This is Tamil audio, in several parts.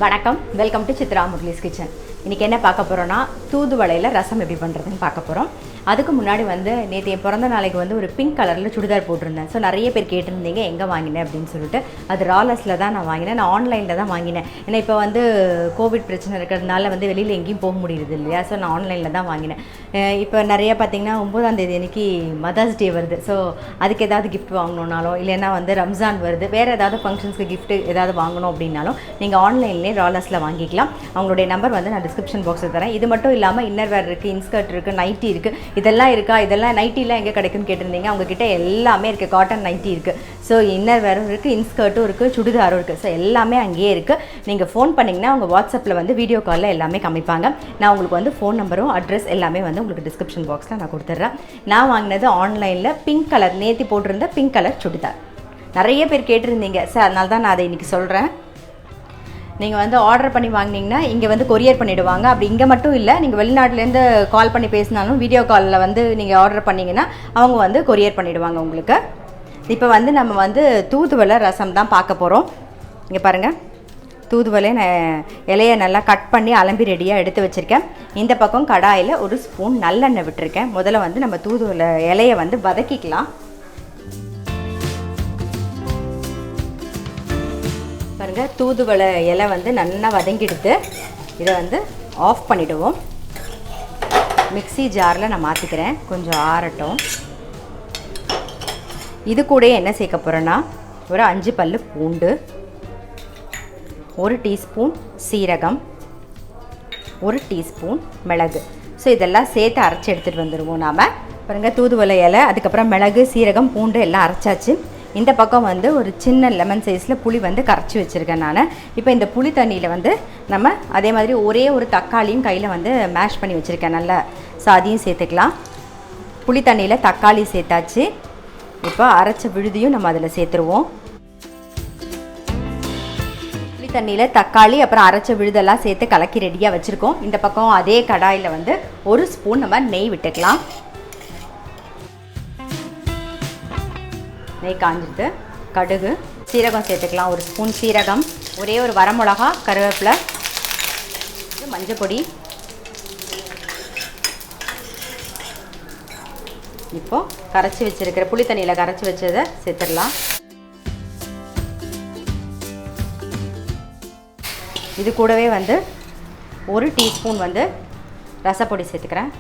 வணக்கம், welcome to Chitra Murali's kitchen. இன்றைக்கி என்ன பார்க்க போகிறோன்னா, தூதுவளையில் ரசம் எப்படி பண்ணுறதுன்னு பார்க்க போகிறோம். அதுக்கு முன்னாடி நேற்று என் பிறந்த நாளைக்கு ஒரு பிங்க் கலரில் சுடிதார் போட்டிருந்தேன். ஸோ நிறைய பேர் கேட்டிருந்தீங்க எங்கே வாங்கினேன் அப்படின்னு சொல்லிட்டு. அது ராலஸில் தான் நான் வாங்கினேன். நான் ஆன்லைனில் தான் வாங்கினேன். ஏன்னா இப்போ கோவிட் பிரச்சனை இருக்கிறதுனால வெளியில் எங்கேயும் போக முடியுது இல்லையா. ஸோ நான் ஆன்லைனில் தான் வாங்கினேன். இப்போ நிறைய பார்த்திங்கன்னா 9ஆம் தேதி அன்றைக்கி மதர்ஸ் டே வருது. ஸோ அதுக்கு ஏதாவது கிஃப்ட் வாங்கணுன்னாலும், இல்லைன்னா ரம்ஜான் வருது, வேறு ஏதாவது ஃபங்க்ஷன்ஸ்க்கு கிஃப்ட்டு ஏதாவது வாங்கணும் அப்படின்னாலும் நீங்கள் ஆன்லைன்லேயே ராலஸில் வாங்கிக்கலாம். அவங்களுடைய நம்பர் நான் டிஸ்கிரிப்ஷன் பாக்ஸில் தரேன். இது மட்டும் இல்லாமல் இன்னர் வேர் இருக்குது, இன்ஸ்கர்ட் இருக்குது, நைட்டி இருக்குது. இதெல்லாம் இருக்கா, இதெல்லாம் நைட்டிலாம் எங்கே கிடைக்குன்னு கேட்டிருந்தீங்க. அவங்கக்கிட்ட எல்லாமே இருக்குது. காட்டன் நைட்டி இருக்குது. ஸோ இன்னர் வேரும் இருக்குது, இன்ஸ்கர்ட்டும் இருக்குது, சுடிதாரும் இருக்குது. ஸோ எல்லாமே அங்கேயே இருக்குது. நீங்கள் ஃபோன் பண்ணிங்கன்னா அவங்க வாட்ஸ்அப்பில் வீடியோ காலில் எல்லாமே காமிப்பாங்க. நான் உங்களுக்கு ஃபோன் நம்பரும் அட்ரஸ் எல்லாமே உங்களுக்கு டிஸ்கிரிப்ஷன் பாக்ஸில் நான் கொடுத்துட்றேன். நான் வாங்கினது ஆன்லைனில் பிங்க் கலர், நேற்று போட்டிருந்த பிங்க் கலர் சுடிதார். நிறைய பேர் கேட்டிருந்தீங்க சார், அதனால தான் நான் அதை இன்றைக்கி சொல்கிறேன். நீங்கள் ஆர்டர் பண்ணி வாங்கினீங்கன்னா இங்கே கொரியர் பண்ணிவிடுவாங்க. அப்படி இங்கே மட்டும் இல்லை, நீங்கள் வெளிநாட்டிலேருந்து கால் பண்ணி பேசினாலும் வீடியோ காலில் நீங்கள் ஆர்டர் பண்ணிங்கன்னா அவங்க கொரியர் பண்ணிவிடுவாங்க உங்களுக்கு. இப்போ நம்ம தூதுவளை ரசம் தான் பார்க்க போகிறோம். இங்கே பாருங்கள், தூதுவளை நான் இலையை நல்லா கட் பண்ணி அலம்பி ரெடியாக எடுத்து வச்சுருக்கேன். இந்த பக்கம் கடாயில் ஒரு ஸ்பூன் நல்லெண்ணெய் விட்டுருக்கேன். முதல்ல நம்ம தூதுவளை இலையை வதக்கிக்கலாம். பாருங்கள், தூதுவளை இலை நல்லா வதங்கிடுது. இதை ஆஃப் பண்ணிவிடுவோம். மிக்ஸி ஜாரில் நான் மாற்றிக்கிறேன், கொஞ்சம் ஆறட்டும். இது கூட என்ன சேர்க்க போகிறேன்னா, ஒரு 5 பல்லு பூண்டு, 1 டீஸ்பூன் சீரகம், 1 டீஸ்பூன் மிளகு. ஸோ இதெல்லாம் சேர்த்து அரைச்சி எடுத்துகிட்டு வந்துடுவோம் நாம். பாருங்கள், தூதுவளை இலை, அதுக்கப்புறம் மிளகு, சீரகம், பூண்டு எல்லாம் அரைச்சாச்சு. இந்த பக்கம் ஒரு சின்ன லெமன் சைஸில் புளி கரைச்சி வச்சுருக்கேன் நான். இப்போ இந்த புளி தண்ணியில் நம்ம அதே மாதிரி ஒரே ஒரு தக்காளியும் கையில் மேஷ் பண்ணி வச்சுருக்கேன் நல்லா. ஸோ அதையும் சேர்த்துக்கலாம். புளி தண்ணியில் தக்காளி சேர்த்தாச்சு. இப்போ அரைச்ச விழுதியும் நம்ம அதில் சேர்த்துருவோம். புளி தண்ணியில் தக்காளி அப்புறம் அரைச்ச விழுதெல்லாம் சேர்த்து கலக்கி ரெடியாக வச்சுருக்கோம். இந்த பக்கம் அதே கடாயில் 1 ஸ்பூன் நம்ம நெய் விட்டுக்கலாம். நெய் காஞ்சிட்டு கடுகு, சீரகம் சேர்த்துக்கலாம். 1 ஸ்பூன் சீரகம், ஒரே ஒரு வரமிளகா, கருவேப்பிலை, மஞ்சள் பொடி. இப்போது கரைச்சி வச்சுருக்கிற புளி தண்ணியில் கரைச்சி வச்சதை சேர்த்துடலாம். இது கூடவே 1 டீஸ்பூன் ரசப்பொடி சேர்த்துக்கிறேன்.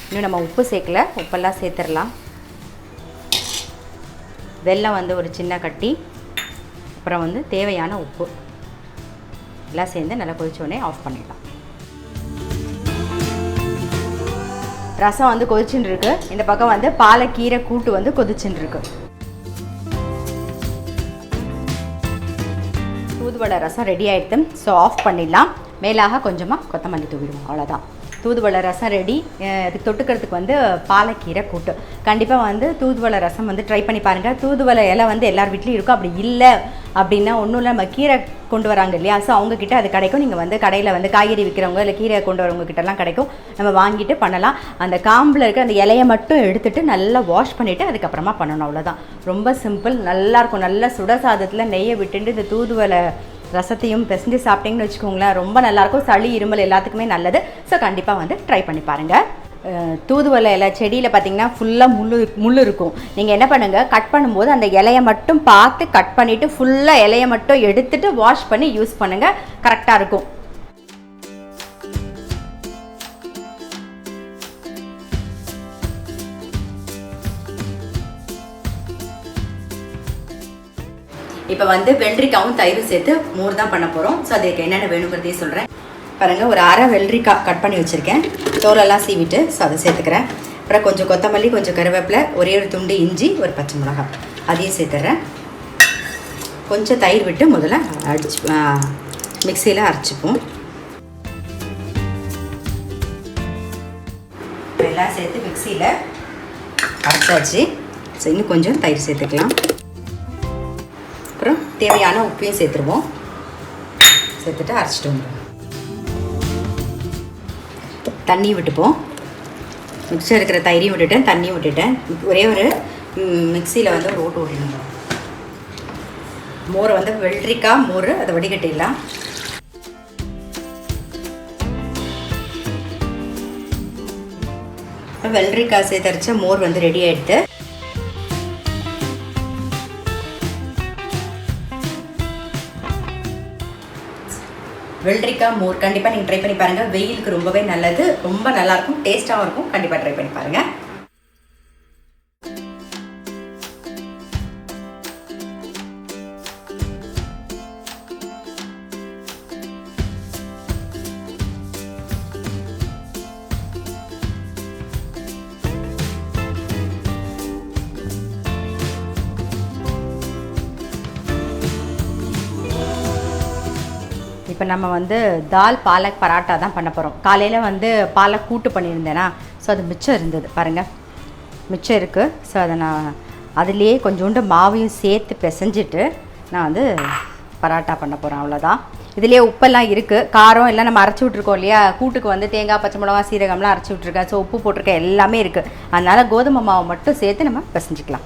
இன்னும் நம்ம உப்பு சேர்க்கல, உப்பெல்லாம் சேர்த்துடலாம். வெல்லம் ஒரு சின்ன கட்டி, அப்புறம் தேவையான உப்பு எல்லாம் சேர்ந்து நல்லா கொதிச்சோடனே ஆஃப் பண்ணிடலாம். ரசம் கொதிச்சுன்னு இருக்கு. இந்த பக்கம் பாலக்கீரை கூட்டு கொதிச்சுன்னு இருக்கு. தூதுவளை ரசம் ரெடி ஆகிடுது. ஸோ ஆஃப் பண்ணிடலாம். மேலாக கொஞ்சமாக கொத்தமல்லி தூவிடுவோம். அவ்வளோதான், தூதுவளை ரசம் ரெடி. அதுக்கு தொட்டுக்கிறதுக்கு பாலக்கீரை கூட்டு. கண்டிப்பாக தூதுவளை ரசம் ட்ரை பண்ணி பாருங்கள். தூதுவளை இலை எல்லார் வீட்லேயும் இருக்கும். அப்படி இல்லை அப்படின்னா ஒன்றும் இல்லை, நம்ம கீரை கொண்டு வராங்க இல்லையா, ஸோ அவங்கக்கிட்ட அது கிடைக்கும். நீங்கள் கடையில் காய்கறி விற்கிறவங்க இல்லை கீரை கொண்டு வரவங்க கிட்டலாம் கிடைக்கும். நம்ம வாங்கிட்டு பண்ணலாம். அந்த காம்பில் இருக்க அந்த இலையை மட்டும் எடுத்துகிட்டு நல்லா வாஷ் பண்ணிவிட்டு அதுக்கப்புறமா பண்ணணும். அவ்வளோதான், ரொம்ப சிம்பிள். நல்லாயிருக்கும். நல்லா சுட சாதத்தில் நெய்யை விட்டுட்டு இந்த தூதுவளை ரசத்தையும் பிசைஞ்சு சாப்பிட்டீங்கன்னு வச்சுக்கோங்களேன், ரொம்ப நல்லாயிருக்கும். சளி, இருமல் எல்லாத்துக்குமே நல்லது. ஸோ கண்டிப்பாக ட்ரை பண்ணி பாருங்கள். தூதுவளை இலை செடியில் பார்த்திங்கன்னா ஃபுல்லாக முள் இருக்கும். நீங்கள் என்ன பண்ணுங்கள், கட் பண்ணும்போது அந்த இலையை மட்டும் பார்த்து கட் பண்ணிவிட்டு ஃபுல்லாக இலையை மட்டும் எடுத்துகிட்டு வாஷ் பண்ணி யூஸ் பண்ணுங்கள். கரெக்டாக இருக்கும். இப்போ வெள்ளரிக்காவும் தயிரும் சேர்த்து மோர் தான் பண்ண போகிறோம். ஸோ அதுக்கு என்னென்ன வேணுங்கிறதையும் சொல்கிறேன். பாருங்கள், ஒரு அரை வெள்ளரிக்காய் கட் பண்ணி வச்சுருக்கேன். தோலெல்லாம் சீவிட்டு ஸோ அதை சேர்த்துக்கிறேன். அப்புறம் கொஞ்சம் கொத்தமல்லி, கொஞ்சம் கருவேப்பிலை, ஒரே ஒரு துண்டு இஞ்சி, ஒரு பச்சை மிளகாய் அதையும் சேர்த்துறேன். கொஞ்சம் தயிர் விட்டு முதல்ல மிக்சியில் அரைச்சிப்போம். எல்லாம் சேர்த்து மிக்சியில் அரைச்சாச்சு. ஸோ இன்னும் கொஞ்சம் தயிர் சேர்த்துக்கலாம். அப்புறம் தேவையான உப்பையும் சேர்த்துருவோம். சேர்த்துட்டு அரைச்சிட்டு வந்துடுவோம். தண்ணி விட்டுப்போம். மிக்சர் இருக்கிற தயிரையும் விட்டுட்டேன், தண்ணியும் விட்டுட்டேன். ஒரே ஒரு மிக்சியில் ஒரு ஓட்டு ஓட்டிடுங்க. மோர் வந்து வெள்ளரிக்காய் மோர், அதை வடிகட்டிடலாம். வெள்ளரிக்காய் சேர்த்தரைச்ச மோர் வந்து ரெடி ஆகிடுது. வெள்ளரிக்காய் மோர் கண்டிப்பாக நீங்கள் ட்ரை பண்ணி பாருங்கள். வெயிலுக்கு ரொம்பவே நல்லது, ரொம்ப நல்லாயிருக்கும், டேஸ்ட்டாகவும் இருக்கும். கண்டிப்பாக ட்ரை பண்ணி பாருங்கள். இப்போ நம்ம வந்து தால் பாலக் பராட்டா தான் பண்ண போகிறோம். காலையில் வந்து பாலக் கூட்டு பண்ணியிருந்தேனா, ஸோ அது மிச்சம் இருந்தது பாருங்கள், மிச்சம் இருக்குது. ஸோ அதை நான் அதுலேயே கொஞ்சோண்டு மாவையும் சேர்த்து பிசைஞ்சிட்டு நான் வந்து பராட்டா பண்ண போகிறேன். அவ்வளோதான். இதுலேயே உப்பெல்லாம் இருக்குது, காரம் எல்லாம் நம்ம அரைச்சி விட்ருக்கோம் இல்லையா, கூட்டுக்கு வந்து தேங்காய் பச்சை மிளகா சீரகம்லாம் அரைச்சி விட்ருக்கேன். ஸோ உப்பு போட்டிருக்கேன், எல்லாமே இருக்குது. அதனால் கோதுமை மாவை மட்டும் சேர்த்து நம்ம பிசைஞ்சிக்கலாம்.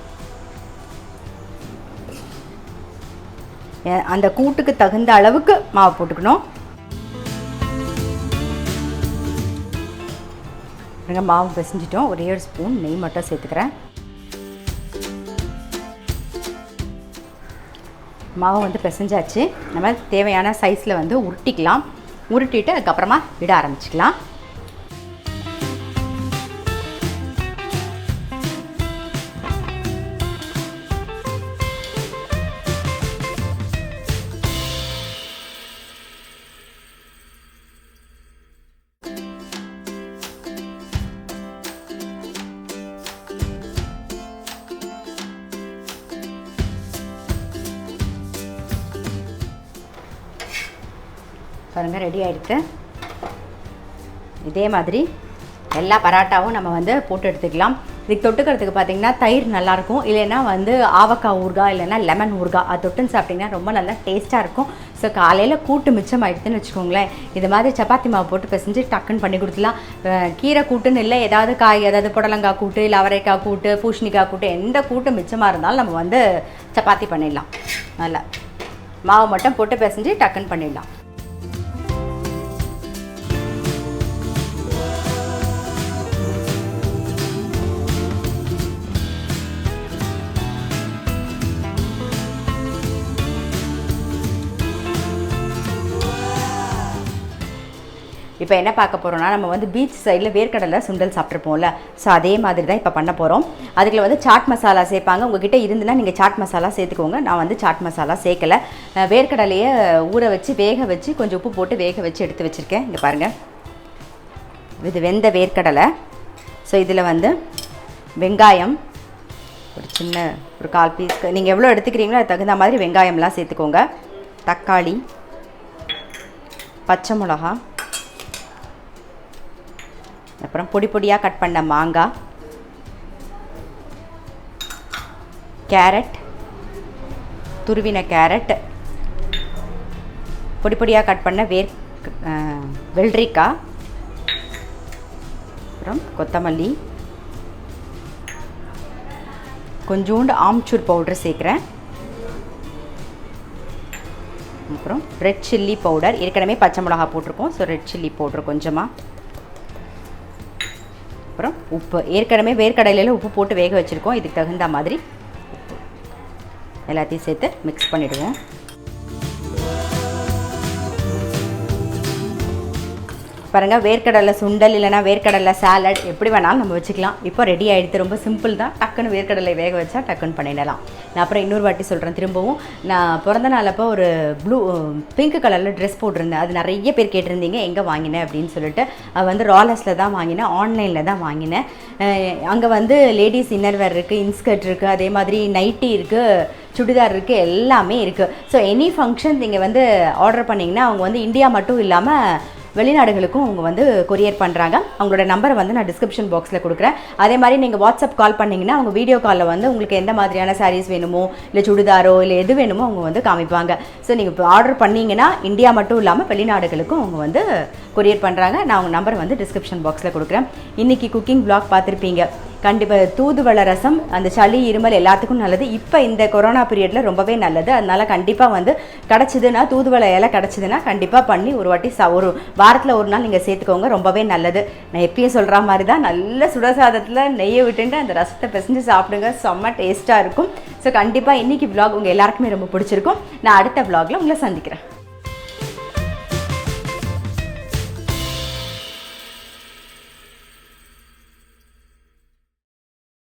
அந்த கூட்டுக்கு தகுந்த அளவுக்கு மாவு போட்டுக்கணும். மாவு பிசைஞ்சிட்டோம். ஒரே ஒரு ஸ்பூன் நெய் மட்டும் சேர்த்துக்கிறேன். மாவு வந்து பிசைஞ்சாச்சு. நம்ம தேவையான சைஸில் வந்து உருட்டிக்கலாம். உருட்டிட்டு அதுக்கப்புறமா இட ஆரம்பிச்சிக்கலாம். பாருங்கள், ரெடி ஆகிடுது. இதே மாதிரி எல்லா பராட்டாவும் நம்ம வந்து போட்டு எடுத்துக்கலாம். இதுக்கு தொட்டுக்கிறதுக்கு பார்த்திங்கன்னா தயிர் நல்லாயிருக்கும், இல்லைன்னா வந்து ஆவக்காய் ஊறுகாய், இல்லைன்னா லெமன் ஊறுகாய், அது தொட்டுன்னு சாப்பிட்டிங்கன்னா ரொம்ப நல்லா டேஸ்ட்டாக இருக்கும். ஸோ காலையில் கூட்டு மிச்சம் ஆகிடுதுன்னு வச்சுக்கோங்களேன், இது மாதிரி சப்பாத்தி மாவு போட்டு பிசைஞ்சு டக்குன்னு பண்ணி கொடுத்துலாம். கீரை கூட்டுன்னு இல்லை, ஏதாவது காய், அதாவது புடலங்காய் கூட்டு, இல்லை அவரைக்காய் கூட்டு, பூசணிக்காய் கூட்டு, எந்த கூட்டு மிச்சமாக இருந்தாலும் நம்ம வந்து சப்பாத்தி பண்ணிடலாம். நல்லா மாவு மட்டும் போட்டு பிசைஞ்சு டக்குன்னு பண்ணிடலாம். இப்போ என்ன பார்க்க போகிறோம்னா, நம்ம வந்து பீச் சைடில் வேர்க்கடலை சுண்டல் சாப்பிட்ருப்போம்ல, ஸோ அதே மாதிரி தான் இப்போ பண்ண போகிறோம். அதுக்குள்ள வந்து சாட் மசாலா சேர்ப்பாங்க. உங்ககிட்ட இருந்துன்னா நீங்கள் சாட் மசாலா சேர்த்துக்கோங்க. நான் வந்து சாட் மசாலா சேர்க்கலை. வேர்க்கடலையை ஊற வச்சு வேக வச்சு கொஞ்சம் உப்பு போட்டு வேக வச்சு எடுத்து வச்சுருக்கேன். இங்கே பாருங்கள், இது வெந்த வேர்க்கடலை. ஸோ இதில் வந்து வெங்காயம் ஒரு சின்ன ஒரு 1/4 பீஸ், நீங்கள் எவ்வளோ எடுத்துக்கிறீங்களோ அது தகுந்த மாதிரி வெங்காயம்லாம் சேர்த்துக்கோங்க. தக்காளி, பச்சை மிளகா, அப்புறம் பொடி பொடியாக கட் பண்ண மாங்காய், கேரட், துருவின கேரட், பொடி பொடியாக கட் பண்ண வெள்ளரிக்காய், அப்புறம் கொத்தமல்லி, கொஞ்சோண்டு ஆம்ச்சூர் பவுடர் சேர்க்குறேன். அப்புறம் ரெட் சில்லி பவுடர், ஏற்கனவே பச்சை மிளகா போட்டிருக்கோம், ஸோ ரெட் சில்லி பவுடர் கொஞ்சமாக. அப்புறம் உப்பு, ஏற்கனவே வேர்க்கடலையில் உப்பு போட்டு வேக வச்சுருக்கோம், இதுக்கு தகுந்த மாதிரி எல்லாத்தையும் சேர்த்து மிக்ஸ் பண்ணிவிடுவோம். பாருங்கள், வேர்க்கடலை சுண்டல் இல்லைனா வேர்க்கடலை சாலட் எப்படி வேணாலும் நம்ம வச்சுக்கலாம். இப்போ ரெடி ஆகிடுது. ரொம்ப சிம்பிள் தான். டக்குன்னு வேர்க்கடலை வேக வச்சா டக்குன்னு பண்ணிடலாம். நான் அப்புறம் இன்னொரு வாட்டி சொல்கிறேன் திரும்பவும். நான் பிறந்த நாளப்போ ஒரு பிங்க் கலரில் ட்ரெஸ் போட்டிருந்தேன். அது நிறைய பேர் கேட்டிருந்தீங்க எங்கே வாங்கினேன் அப்படின்னு சொல்லிட்டு. அது வந்து ராலஸில் தான் வாங்கினேன், ஆன்லைனில் தான் வாங்கினேன். அங்கே வந்து லேடிஸ் இன்னர்வேர் இருக்குது, இன்ஸ்கர்ட் இருக்குது, அதே மாதிரி நைட்டி இருக்குது, சுடிதார் இருக்குது, எல்லாமே இருக்குது. ஸோ எனி ஃபங்க்ஷன் நீங்கள் வந்து ஆர்டர் பண்ணிங்கன்னா அவங்க வந்து இந்தியா மட்டும் இல்லாமல் வெளிநாடுகளுக்கும் அவங்க வந்து கொரியர் பண்ணுறாங்க. அவங்களோட நம்பரை வந்து நான் டிஸ்கிரிப்ஷன் பாக்ஸில் கொடுக்குறேன். அதே மாதிரி நீங்கள் வாட்ஸ்அப் கால் பண்ணிங்கன்னா அவங்க வீடியோ காலில் வந்து உங்களுக்கு எந்த மாதிரியான சாரீஸ் வேணுமோ, இல்லை சுடிதாரோ, இல்லை எது வேணுமோ அவங்க வந்து காமிப்பாங்க. ஸோ நீங்கள் இப்போ ஆர்டர் பண்ணிங்கன்னா இந்தியா மட்டும் இல்லாமல் வெளிநாடுகளுக்கும் அவங்க வந்து கொரியர் பண்ணுறாங்க. நான் அவங்க நம்பரை வந்து டிஸ்கிரிப்ஷன் பாக்ஸில் கொடுக்குறேன். இன்றைக்கி குக்கிங் வ்ளாக் பார்த்துருப்பீங்க. கண்டிப்பாக தூதுவளை ரசம் அந்த சளி இருமல் எல்லாத்துக்கும் நல்லது. இப்போ இந்த கொரோனா பீரியடில் ரொம்பவே நல்லது. அதனால் கண்டிப்பாக வந்து கிடச்சிதுன்னா தூதுவளை இலை கிடச்சிதுன்னா கண்டிப்பாக பண்ணி ஒரு வாட்டி ஒரு வாரத்தில் ஒரு நாள் நீங்கள் சேர்த்துக்கோங்க, ரொம்பவே நல்லது. நான் எப்பயும் சொல்கிற மாதிரி தான் நல்ல சுடசாதத்தில் நெய்யை விட்டுட்டு அந்த ரசத்தை பிசைஞ்சு சாப்பிடுங்க, செம்ம டேஸ்ட்டாக இருக்கும். ஸோ கண்டிப்பாக இன்றைக்கி விலாக் உங்கள் எல்லாருக்குமே ரொம்ப பிடிச்சிருக்கும். நான் அடுத்த விலாகில் உங்களை சந்திக்கிறேன்.